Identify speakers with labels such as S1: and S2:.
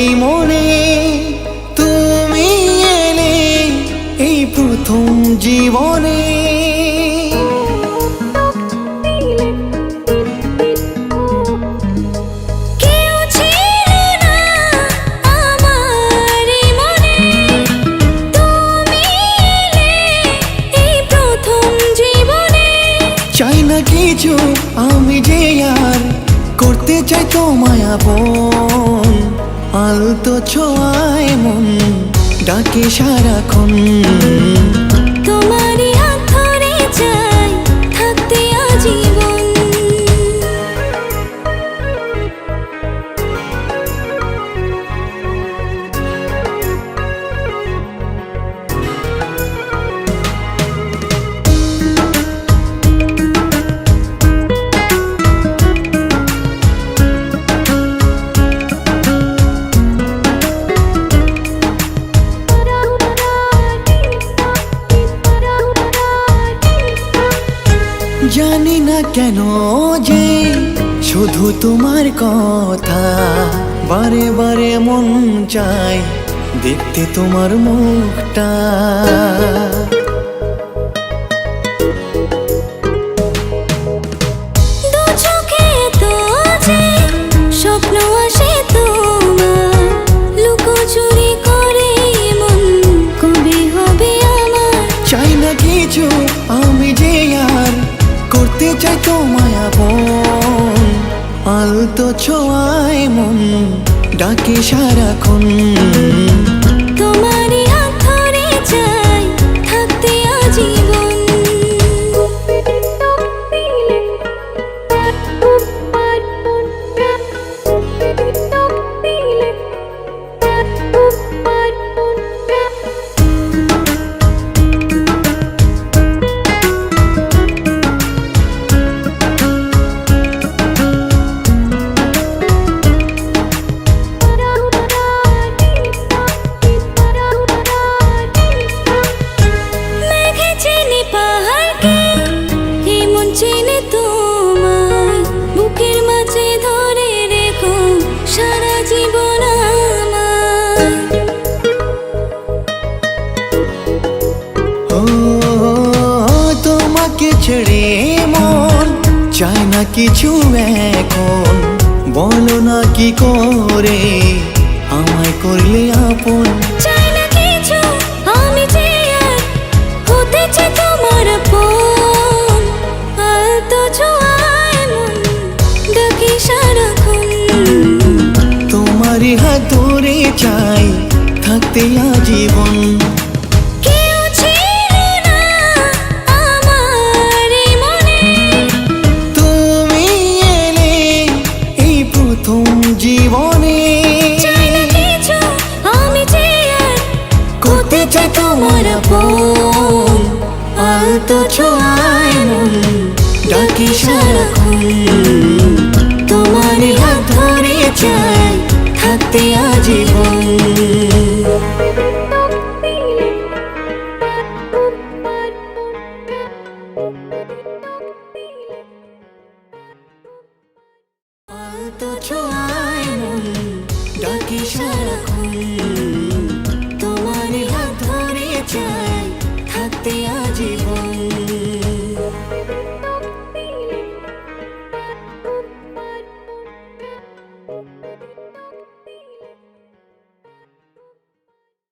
S1: এই মনে তুমি এলে এই প্রথম জীবনে। চাই না কিছু আমি যে আর করতে চাই তোমায় আপন, আলতো ছোঁয়ায় মন ডাকে সারাক্ষণ।
S2: তোমারই হাত ধরে চাই থাকতে আজীবন।
S1: জানি না কেন যে শুধু তোমার কথা বারে বারে মন চায় দেখতে তোমার মুখটা।
S2: দু চোখে তো যে স্বপ্ন আসে তোমার, লুকোচুরি করে মন কবে হবে আমার।
S1: চাই না কিছু আমি যে আর করতে চাই তোমায় আপন, আলতো ছোঁয়ায় মন ডাকে সারাক্ষণ।
S2: তোমারই হাত ধরে চাই থাকতে আজীবন। চেনে তোমার বুকের মাঝে ধরে রেখো সারা জীবন আমার।
S1: ও তোমাকে ছেড়ে মন চায় না কিছু এখন, বলো না কি করে আমায় করলে আপন।
S2: চাই না কিছু আমি যে আর হতে চাই তোমার আপন, আলতো ছোঁয়ায় মন ডাকে সারাক্ষণ।
S1: তোমারই হাত ধরে চাই থাকতে আজীবন।
S2: কেউ ছিল না আমার এই মনে,
S1: তুমি এলে এই প্রথম জীবনে।
S2: চাই না কিছু আমি যে আর
S1: করতে চাই তোমার আপন, আলতো ছোঁয়ায় মন ডাকে সারাক্ষণ। তোমারই হাত ধরে চাই থাকতে আজীবন। আলতো ছোঁয়ায় মন ডাকে সারাক্ষণ, তোমারই হাত ধরে চাই